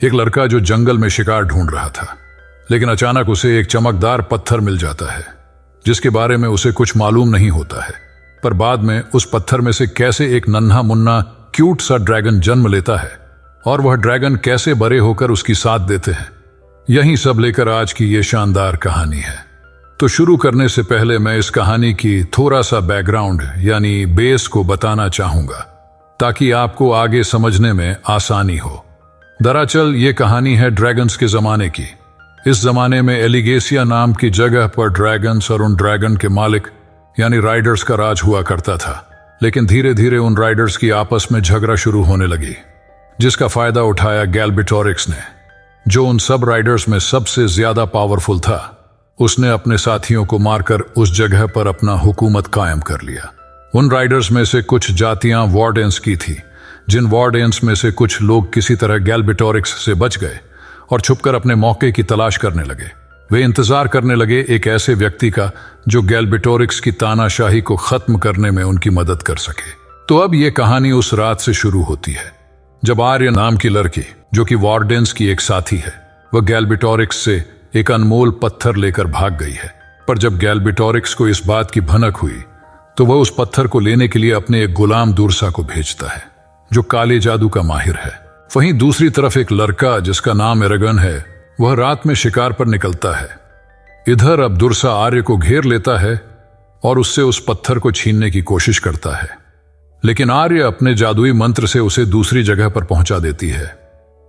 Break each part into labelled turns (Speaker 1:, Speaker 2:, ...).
Speaker 1: एक लड़का जो जंगल में शिकार ढूंढ रहा था, लेकिन अचानक उसे एक चमकदार पत्थर मिल जाता है जिसके बारे में उसे कुछ मालूम नहीं होता है। पर बाद में उस पत्थर में से कैसे एक नन्हा मुन्ना क्यूट सा ड्रैगन जन्म लेता है और वह ड्रैगन कैसे बड़े होकर उसकी साथ देते हैं, यही सब लेकर आज की ये शानदार कहानी है। तो शुरू करने से पहले मैं इस कहानी की थोड़ा सा बैकग्राउंड यानी बेस को बताना चाहूंगा ताकि आपको आगे समझने में आसानी हो। दरअसल ये कहानी है ड्रैगन्स के जमाने की। इस जमाने में एलिगेसिया नाम की जगह पर ड्रैगन्स और उन ड्रैगन के मालिक यानी राइडर्स का राज हुआ करता था। लेकिन धीरे धीरे उन राइडर्स की आपस में झगड़ा शुरू होने लगी, जिसका फायदा उठाया गैल्बिटोरिक्स ने, जो उन सब राइडर्स में सबसे ज्यादा पावरफुल था। उसने अपने साथियों को मारकर उस जगह पर अपना हुकूमत कायम कर लिया। उन राइडर्स में से कुछ जातियां वार्डेंस की थी, जिन वार्डेंस में से कुछ लोग किसी तरह गैल्बिटोरिक्स से बच गए और छुपकर अपने मौके की तलाश करने लगे। वे इंतजार करने लगे एक ऐसे व्यक्ति का जो गैल्बिटोरिक्स की तानाशाही को खत्म करने में उनकी मदद कर सके। तो अब यह कहानी उस रात से शुरू होती है जब आर्य नाम की लड़की, जो कि वार्डेंस की एक साथी है, वह गैल्बिटोरिक्स से एक अनमोल पत्थर लेकर भाग गई है। पर जब गैल्बिटोरिक्स को इस बात की भनक हुई तो वह उस पत्थर को लेने के लिए अपने एक गुलाम दुर्सा को भेजता है, जो काले जादू का माहिर है। वहीं दूसरी तरफ एक लड़का जिसका नाम एरागन है, वह रात में शिकार पर निकलता है। इधर अब दुर्सा आर्य को घेर लेता है और उससे उस पत्थर को छीनने की कोशिश करता है, लेकिन आर्य अपने जादुई मंत्र से उसे दूसरी जगह पर पहुंचा देती है,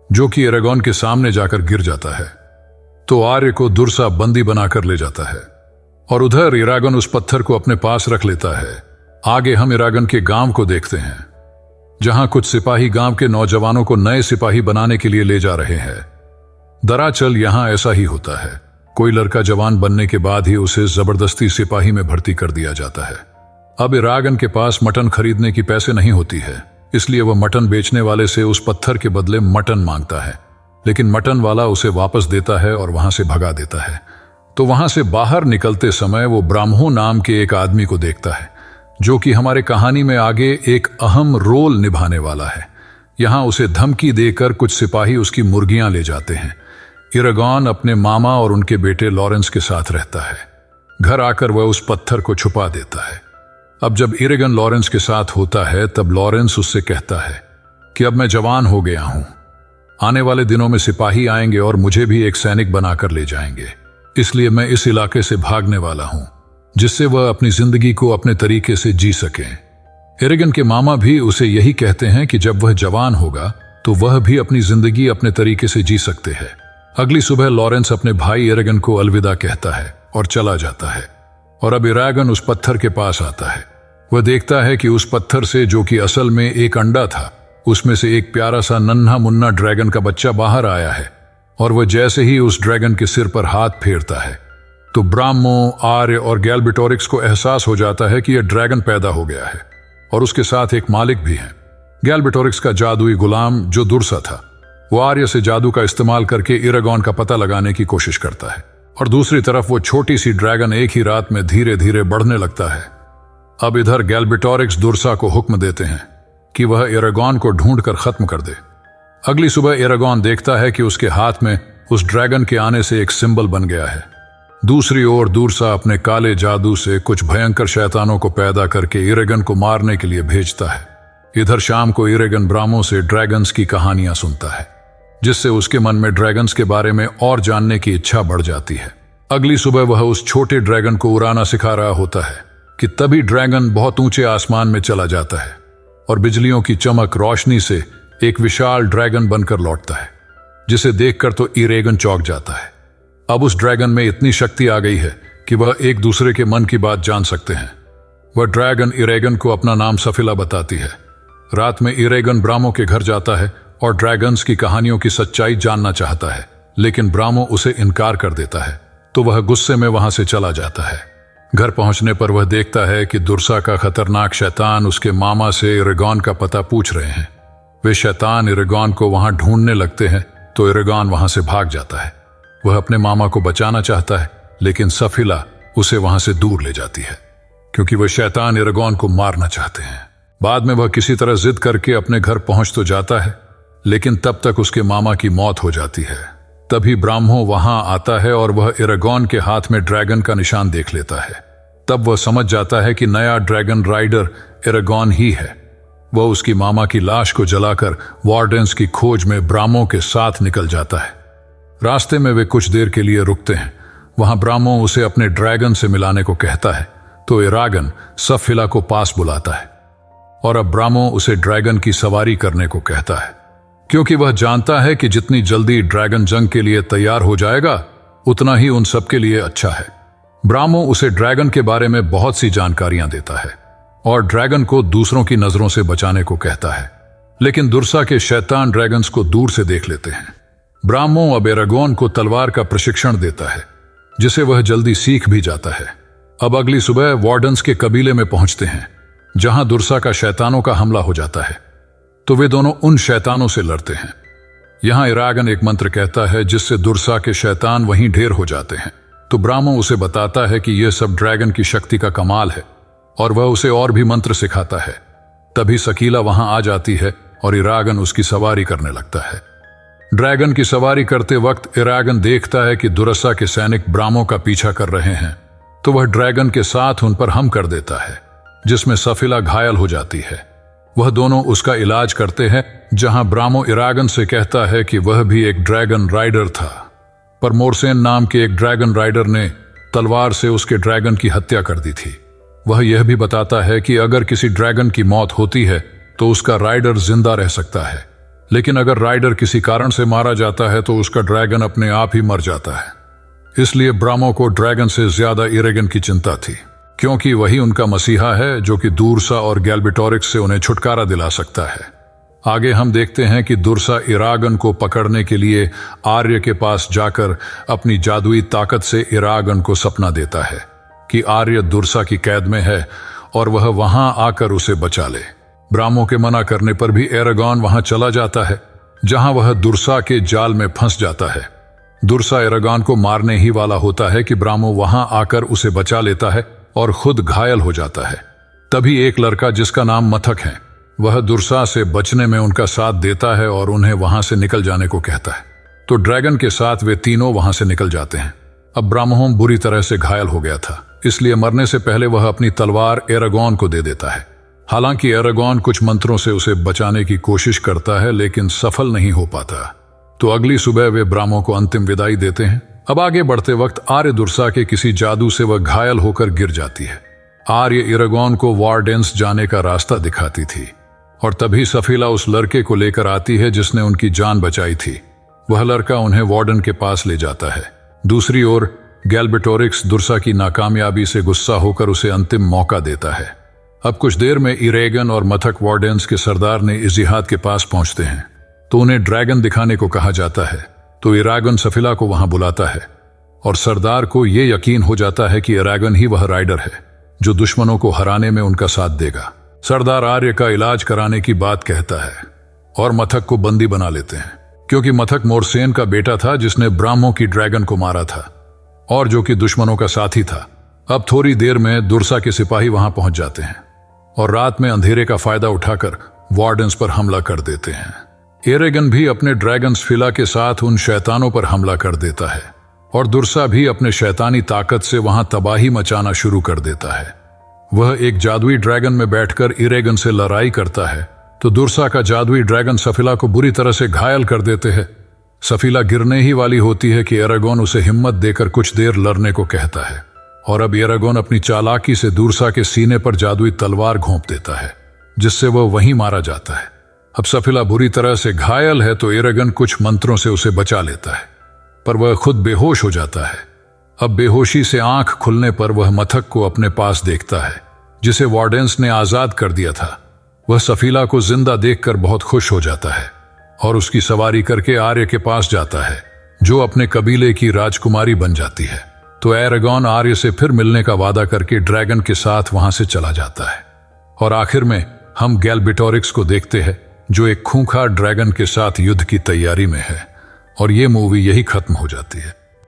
Speaker 1: जो कि एरागन के सामने जाकर गिर जाता है। तो आर्य को दुर्सा बंदी बनाकर ले जाता है और उधर एरागन उस पत्थर को अपने पास रख लेता है। आगे हम एरागन के गांव को देखते हैं, जहां कुछ सिपाही गांव के नौजवानों को नए सिपाही बनाने के लिए ले जा रहे हैं। दरअसल यहां ऐसा ही होता है, कोई लड़का जवान बनने के बाद ही उसे जबरदस्ती सिपाही में भर्ती कर दिया जाता है। अब एरागन के पास मटन खरीदने की पैसे नहीं होती है, इसलिए वह मटन बेचने वाले से उस पत्थर के बदले मटन मांगता है, लेकिन मटन वाला उसे वापस देता है और वहां से भगा देता है। तो वहां से बाहर निकलते समय वो ब्राह्मो नाम के एक आदमी को देखता है, जो कि हमारे कहानी में आगे एक अहम रोल निभाने वाला है। यहां उसे धमकी देकर कुछ सिपाही उसकी मुर्गियां ले जाते हैं। एरागन अपने मामा और उनके बेटे लॉरेंस के साथ रहता है। घर आकर वह उस पत्थर को छुपा देता है। अब जब एरागन लॉरेंस के साथ होता है तब लॉरेंस उससे कहता है कि अब मैं जवान हो गया हूं, आने वाले दिनों में सिपाही आएंगे और मुझे भी एक सैनिक बनाकर ले जाएंगे, इसलिए मैं इस इलाके से भागने वाला हूं, जिससे वह अपनी जिंदगी को अपने तरीके से जी सके। एरागन के मामा भी उसे यही कहते हैं कि जब वह जवान होगा तो वह भी अपनी जिंदगी अपने तरीके से जी सकते हैं। अगली सुबह लॉरेंस अपने भाई एरागन को अलविदा कहता है और चला जाता है। और अब एरागन उस पत्थर के पास आता है। वह देखता है कि उस पत्थर से, जो कि असल में एक अंडा था, उसमें से एक प्यारा सा नन्हा मुन्ना ड्रैगन का बच्चा बाहर आया है। और वह जैसे ही उस ड्रैगन के सिर पर हाथ फेरता है तो ब्राह्मो, आर्य और गैल्बिटोरिक्स को एहसास हो जाता है कि यह ड्रैगन पैदा हो गया है और उसके साथ एक मालिक भी है। गैल्बिटोरिक्स का जादुई गुलाम जो दुर्सा था, वो आर्य से जादू का इस्तेमाल करके एरागन का पता लगाने की कोशिश करता है। और दूसरी तरफ वो छोटी सी ड्रैगन एक ही रात में धीरे धीरे बढ़ने लगता है। अब इधर गैल्बिटोरिक्स दुर्सा को हुक्म देते हैं कि वह एरागन को ढूंढकर खत्म कर दे। अगली सुबह एरागन देखता है कि उसके हाथ में उस ड्रैगन के आने से एक सिंबल बन गया है। दूसरी ओर दुर्सा अपने काले जादू से कुछ भयंकर शैतानों को पैदा करके एरागन को मारने के लिए भेजता है। इधर शाम को एरागन ब्राह्मो से ड्रैगन्स की कहानियां सुनता है, जिससे उसके मन में ड्रैगन्स के बारे में और जानने की इच्छा बढ़ जाती है। अगली सुबह वह उस छोटे ड्रैगन को उड़ाना सिखा रहा होता है कि तभी ड्रैगन बहुत ऊंचे आसमान में चला जाता है और बिजलियों की चमक रोशनी से एक विशाल ड्रैगन बनकर लौटता है, जिसे देखकर तो एरागन चौंक जाता है। अब उस ड्रैगन में इतनी शक्ति आ गई है कि वह एक दूसरे के मन की बात जान सकते हैं। वह ड्रैगन एरागन को अपना नाम सफिला बताती है। रात में एरागन ब्राह्मो के घर जाता है और ड्रैगन्स की कहानियों की सच्चाई जानना चाहता है, लेकिन ब्राह्मो उसे इनकार कर देता है, तो वह गुस्से में वहां से चला जाता है। घर पहुंचने पर वह देखता है कि दुर्सा का खतरनाक शैतान उसके मामा से एरागन का पता पूछ रहे हैं। वे शैतान एरागन को वहां ढूंढने लगते हैं, तो एरागन वहां से भाग जाता है। वह अपने मामा को बचाना चाहता है, लेकिन सफिला उसे वहां से दूर ले जाती है, क्योंकि वह शैतान एरागन को मारना चाहते हैं। बाद में वह किसी तरह जिद करके अपने घर पहुंच तो जाता है, लेकिन तब तक उसके मामा की मौत हो जाती है। तभी ब्राह्मो वहां आता है और वह एरागॉन के हाथ में ड्रैगन का निशान देख लेता है। तब वह समझ जाता है कि नया ड्रैगन राइडर एरागॉन ही है। वह उसकी मामा की लाश को जलाकर वार्डेंस की खोज में ब्राह्मो के साथ निकल जाता है। रास्ते में वे कुछ देर के लिए रुकते हैं। वहां ब्राह्मो उसे अपने ड्रैगन से मिलाने को कहता है, तो एरागन सफिला को पास बुलाता है और अब ब्राह्मो उसे ड्रैगन की सवारी करने को कहता है, क्योंकि वह जानता है कि जितनी जल्दी ड्रैगन जंग के लिए तैयार हो जाएगा उतना ही उन सबके लिए अच्छा है। ब्राह्मो उसे ड्रैगन के बारे में बहुत सी जानकारियां देता है और ड्रैगन को दूसरों की नजरों से बचाने को कहता है, लेकिन दुर्सा के शैतान ड्रैगन्स को दूर से देख लेते हैं। ब्राह्मो अब एरागॉन को तलवार का प्रशिक्षण देता है, जिसे वह जल्दी सीख भी जाता है। अब अगली सुबह वार्डन्स के कबीले में पहुंचते हैं, जहां दुर्सा का शैतानों का हमला हो जाता है, तो वे दोनों उन शैतानों से लड़ते हैं। यहां एरागन एक मंत्र कहता है जिससे दुर्सा के शैतान वहीं ढेर हो जाते हैं। तो ब्राह्मो उसे बताता है कि यह सब ड्रैगन की शक्ति का कमाल है और वह उसे और भी मंत्र सिखाता है। तभी सकीला वहां आ जाती है और एरागन उसकी सवारी करने लगता है। ड्रैगन की सवारी करते वक्त एरागन देखता है कि दुर्सा के सैनिक ब्राह्मो का पीछा कर रहे हैं, तो वह ड्रैगन के साथ उन पर हम कर देता है, जिसमें सफिला घायल हो जाती है। वह दोनों उसका इलाज करते हैं, जहां ब्राह्मो एरागन से कहता है कि वह भी एक ड्रैगन राइडर था, पर मोरसेन नाम के एक ड्रैगन राइडर ने तलवार से उसके ड्रैगन की हत्या कर दी थी। वह यह भी बताता है कि अगर किसी ड्रैगन की मौत होती है तो उसका राइडर जिंदा रह सकता है, लेकिन अगर राइडर किसी कारण से मारा जाता है तो उसका ड्रैगन अपने आप ही मर जाता है। इसलिए ब्राह्मो को ड्रैगन से ज्यादा एरागन की चिंता थी, क्योंकि वही उनका मसीहा है जो कि दुर्सा और गैल्बिटोरिक्स से उन्हें छुटकारा दिला सकता है। आगे हम देखते हैं कि दुर्सा एरागन को पकड़ने के लिए आर्य के पास जाकर अपनी जादुई ताकत से एरागन को सपना देता है कि आर्य दुर्सा की कैद में है और वह वहां आकर उसे बचा ले। ब्राह्मो के मना करने पर भी एरागॉन वहां चला जाता है, जहां वह दुर्सा के जाल में फंस जाता है। दुर्सा एरागॉन को मारने ही वाला होता है कि ब्राह्मो वहां आकर उसे बचा लेता है और खुद घायल हो जाता है। तभी एक लड़का जिसका नाम मथक है, वह दुर्सा से बचने में उनका साथ देता है और उन्हें वहां से निकल जाने को कहता है। तो ड्रैगन के साथ वे तीनों वहां से निकल जाते हैं। अब ब्राह्मो बुरी तरह से घायल हो गया था, इसलिए मरने से पहले वह अपनी तलवार एरागॉन को दे देता है। हालांकि एरागॉन कुछ मंत्रों से उसे बचाने की कोशिश करता है, लेकिन सफल नहीं हो पाता। तो अगली सुबह वे ब्राह्मो को अंतिम विदाई देते हैं। अब आगे बढ़ते वक्त आर्य दुर्सा के किसी जादू से वह घायल होकर गिर जाती है। आर्य एरागॉन को वार्डेंस जाने का रास्ता दिखाती थी और तभी सफीला उस लड़के को लेकर आती है जिसने उनकी जान बचाई थी। वह लड़का उन्हें वार्डन के पास ले जाता है। दूसरी ओर गैल्बिटोरिक्स दुर्सा की नाकामयाबी से गुस्सा होकर उसे अंतिम मौका देता है। अब कुछ देर में एरागन और मथक वार्डेंस के सरदार ने इजिहाद के पास पहुंचते हैं, तो उन्हें ड्रैगन दिखाने को कहा जाता है। तो एरागन सफिला को वहां बुलाता है और सरदार को यह यकीन हो जाता है कि एरागन ही वह राइडर है जो दुश्मनों को हराने में उनका साथ देगा। सरदार आर्य का इलाज कराने की बात कहता है और मथक को बंदी बना लेते हैं, क्योंकि मथक मोरसेन का बेटा था जिसने ब्राह्मो की ड्रैगन को मारा था और जो कि दुश्मनों का साथी था। अब थोड़ी देर में दुर्सा के सिपाही वहां पहुंच जाते हैं और रात में अंधेरे का फायदा उठाकर वार्डेंस पर हमला कर देते हैं। एरागन भी अपने ड्रैगन सफिला के साथ उन शैतानों पर हमला कर देता है और दुर्सा भी अपने शैतानी ताकत से वहां तबाही मचाना शुरू कर देता है। वह एक जादुई ड्रैगन में बैठकर एरागन से लड़ाई करता है, तो दुर्सा का जादुई ड्रैगन सफिला को बुरी तरह से घायल कर देते हैं। सफिला गिरने ही वाली होती है कि एरागन उसे हिम्मत देकर कुछ देर लड़ने को कहता है और अब एरागन अपनी चालाकी से दुर्सा के सीने पर जादुई तलवार घोंप देता है, जिससे वह वहीं मारा जाता है। अब सफिला बुरी तरह से घायल है तो एरागन कुछ मंत्रों से उसे बचा लेता है, पर वह खुद बेहोश हो जाता है। अब बेहोशी से आंख खुलने पर वह मथक को अपने पास देखता है, जिसे वार्डेंस ने आजाद कर दिया था। वह सफिला को जिंदा देखकर बहुत खुश हो जाता है और उसकी सवारी करके आर्य के पास जाता है, जो अपने कबीले की राजकुमारी बन जाती है। तो एरागन आर्य से फिर मिलने का वादा करके ड्रैगन के साथ वहां से चला जाता है और आखिर में हम गैल्बिटोरिक्स को देखते हैं, जो एक खूंखार ड्रैगन के साथ युद्ध की तैयारी में है, और ये मूवी यही खत्म हो जाती है।